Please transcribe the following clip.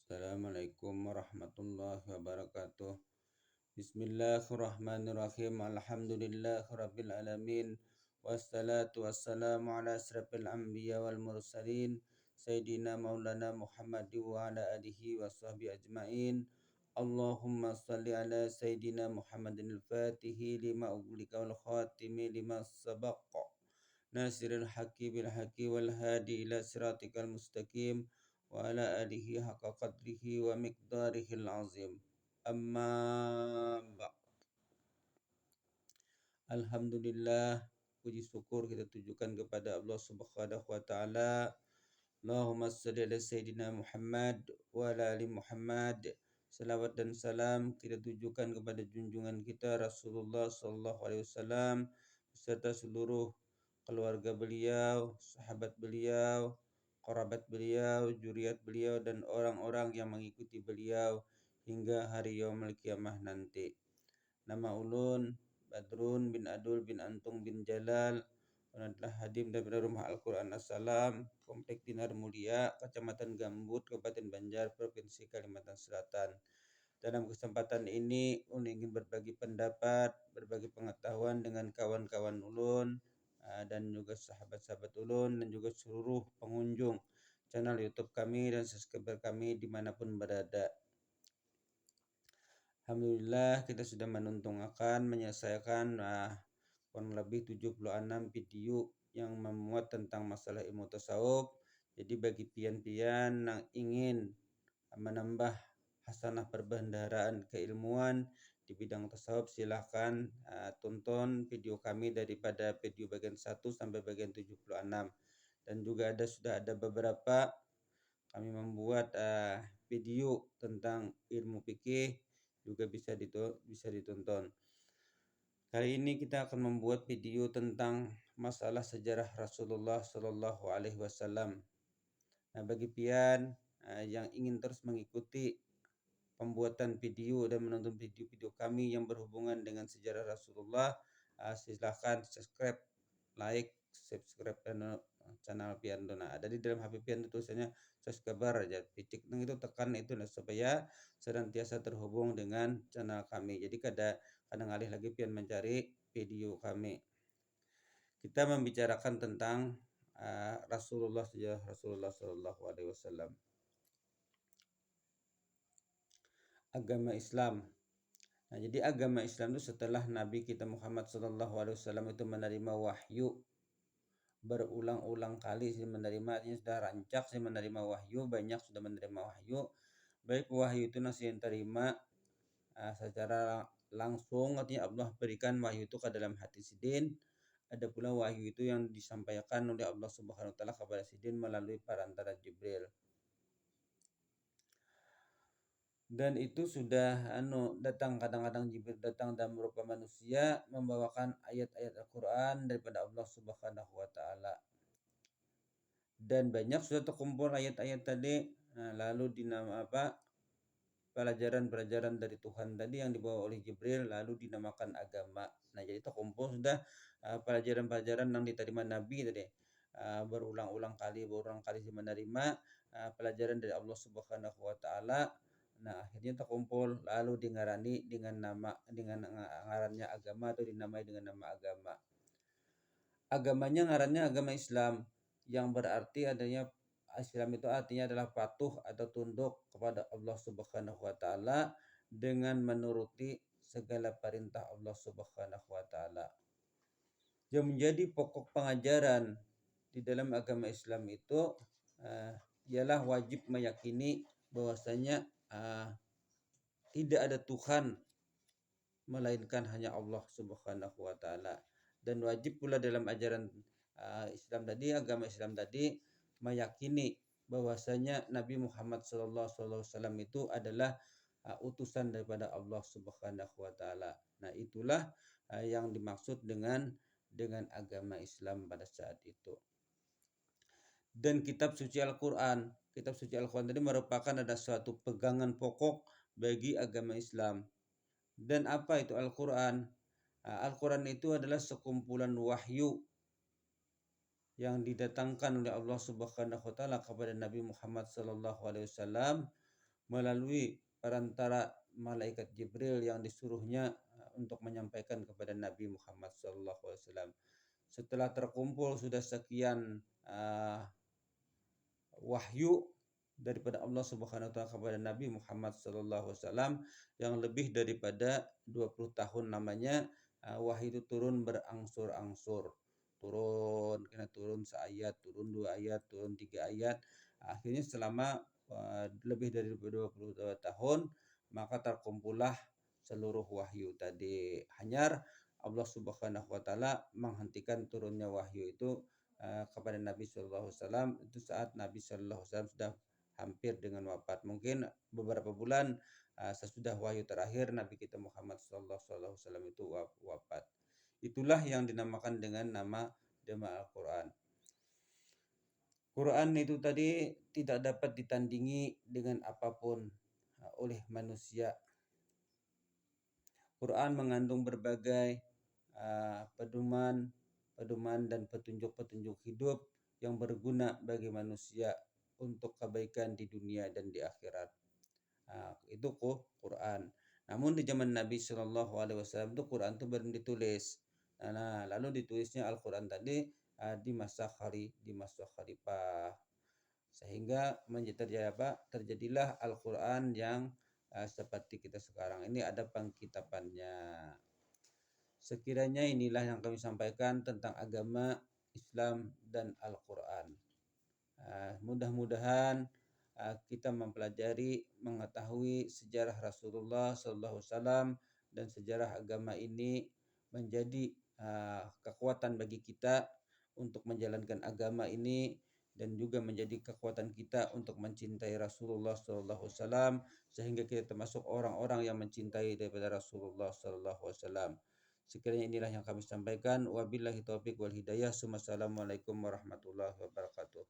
Assalamualaikum warahmatullahi wabarakatuh. Bismillahirrahmanirrahim. Alhamdulillahirabbil alamin. Wassalatu wassalamu ala asrafil anbiya wal mursalin Sayyidina Maulana Muhammad wa ala alihi wa sahbihi ajma'in. Allahumma salli ala Sayyidina Muhammadin al-Fatihi lima ughliqa wal khatimi lima sabaqa nasiril haqqi bil haqqi wal hadi ila siratikal mustaqim wa ala alihi haqqa qadrihi wa miqdarihil azim. Amma ba'd. Alhamdulillah, puji syukur kita tujukan kepada Allah Subhanahu wa taala. Allahumma shalli ala Sayyidina Muhammad wa ala ali Muhammad. Salawat dan salam kita tujukan kepada junjungan kita Rasulullah sallallahu alaihi wasallam beserta seluruh keluarga beliau, sahabat beliau, kerabat beliau, zuriat beliau dan orang-orang yang mengikuti beliau hingga hari yaumul kiamah nanti. Nama ulun Badrun bin Adul bin Antung bin Jalal. Ulun adalah hadim dari Rumah Al-Quran As-Salam, Komplek Dinar Mulia, Kecamatan Gambut, Kabupaten Banjar, Provinsi Kalimantan Selatan. Dalam kesempatan ini, ulun ingin berbagi pendapat, berbagi pengetahuan dengan kawan-kawan ulun dan juga sahabat-sahabat ulun dan juga seluruh pengunjung channel YouTube kami dan subscriber kami dimanapun berada. Alhamdulillah kita sudah menyelesaikan kurang lebih 76 video yang memuat tentang masalah ilmu tasawuf. Jadi bagi pian-pian yang ingin menambah hasanah perbendaharaan keilmuan di bidang tasawuf, silahkan tonton video kami daripada video bagian 1 sampai bagian 76. Dan juga sudah ada beberapa kami membuat video tentang ilmu fikih juga bisa ditonton. Kali ini kita akan membuat video tentang masalah sejarah Rasulullah Shallallahu Alaihi Wasallam. Nah, bagi pian yang ingin terus mengikuti pembuatan video dan menonton video-video kami yang berhubungan dengan sejarah Rasulullah, silahkan subscribe, like, subscribe channel pian dona. Ada di dalam HP pian itu tulisannya subscriber aja, titik itu tekan itu supaya senantiasa terhubung dengan channel kami. Jadi kadang alih lagi pian mencari video kami. Kita membicarakan tentang Rasulullah Sallallahu Alaihi Wasallam. Agama Islam. Nah, jadi agama Islam itu setelah Nabi kita Muhammad Sallallahu Alaihi Wasallam itu menerima wahyu berulang-ulang kali menerima, artinya sudah rancak menerima wahyu, banyak sudah menerima wahyu. Baik wahyu itu nasi yang terima secara langsung, artinya Allah berikan wahyu itu ke dalam hati sidin. Ada pula wahyu itu yang disampaikan oleh Allah Subhanahu wa taala kepada sidin melalui perantara Jibril. Dan itu sudah datang, kadang-kadang Jibril datang dalam berupa manusia membawakan ayat-ayat Al-Quran daripada Allah Subhanahu wa taala. Dan banyak sudah terkumpul ayat-ayat tadi, lalu dinama pelajaran-pelajaran dari Tuhan tadi yang dibawa oleh Jibril lalu dinamakan agama. Nah, jadi terkumpul sudah pelajaran-pelajaran yang diterima Nabi tadi, berulang kali menerima pelajaran dari Allah Subhanahu wa taala. Nah, akhirnya terkumpul lalu dingarani dengan ngarannya agama atau dinamai dengan nama agama. Agamanya ngarannya agama Islam, yang berarti adanya Islam itu artinya adalah patuh atau tunduk kepada Allah Subhanahu wa taala dengan menuruti segala perintah Allah Subhanahu wa taala. Yang menjadi pokok pengajaran di dalam agama Islam itu ialah wajib meyakini bahwasanya tidak ada Tuhan melainkan hanya Allah Subhanahu wa taala. Dan wajib pula dalam ajaran agama Islam tadi meyakini bahwasanya Nabi Muhammad sallallahu alaihi wasallam itu adalah utusan daripada Allah Subhanahu wa taala. Nah, itulah yang dimaksud dengan agama Islam pada saat itu. Dan kitab suci Al-Quran tadi merupakan ada suatu pegangan pokok bagi agama Islam. Dan apa itu Al-Quran? Al-Quran itu adalah sekumpulan wahyu yang didatangkan oleh Allah Subhanahu wa taala kepada Nabi Muhammad sallallahu alaihi wasallam melalui perantara malaikat Jibril yang disuruhnya untuk menyampaikan kepada Nabi Muhammad SAW. Setelah terkumpul sudah sekian wahyu daripada Allah Subhanahu wa taala kepada Nabi Muhammad sallallahu alaihi wasallam yang lebih daripada 20 tahun namanya, wahyu itu turun berangsur-angsur. Turun seayat, turun 2 ayat, turun 3 ayat. Akhirnya selama lebih dari 22 tahun maka terkumpullah seluruh wahyu tadi. Hanyar Allah Subhanahu wa taala menghentikan turunnya wahyu itu kepada Nabi Shallallahu Alaihi Wasallam itu saat Nabi Shallallahu Alaihi Wasallam sudah hampir dengan wafat. Mungkin beberapa bulan sesudah wahyu terakhir Nabi kita Muhammad Shallallahu Alaihi Wasallam itu wafat. Itulah yang dinamakan dengan nama Jama' Al-Quran. Quran itu tadi tidak dapat ditandingi dengan apapun oleh manusia. Quran mengandung berbagai pedoman dan petunjuk-petunjuk hidup yang berguna bagi manusia untuk kebaikan di dunia dan di akhirat. Itu Quran. Namun di zaman Nabi Shallallahu Alaihi Wasallam itu Quran itu belum ditulis. Lalu ditulisnya Al-Quran tadi di masa khalifah sehingga terjadilah Al-Quran yang seperti kita sekarang ini ada pengkitapannya. Sekiranya inilah yang kami sampaikan tentang agama Islam dan Al-Quran. Mudah-mudahan kita mempelajari, mengetahui sejarah Rasulullah SAW dan sejarah agama ini menjadi kekuatan bagi kita untuk menjalankan agama ini dan juga menjadi kekuatan kita untuk mencintai Rasulullah SAW sehingga kita termasuk orang-orang yang mencintai daripada Rasulullah SAW. Sekiranya inilah yang kami sampaikan. Wabillahi taufiq wal hidayah. Assalamualaikum warahmatullahi wabarakatuh.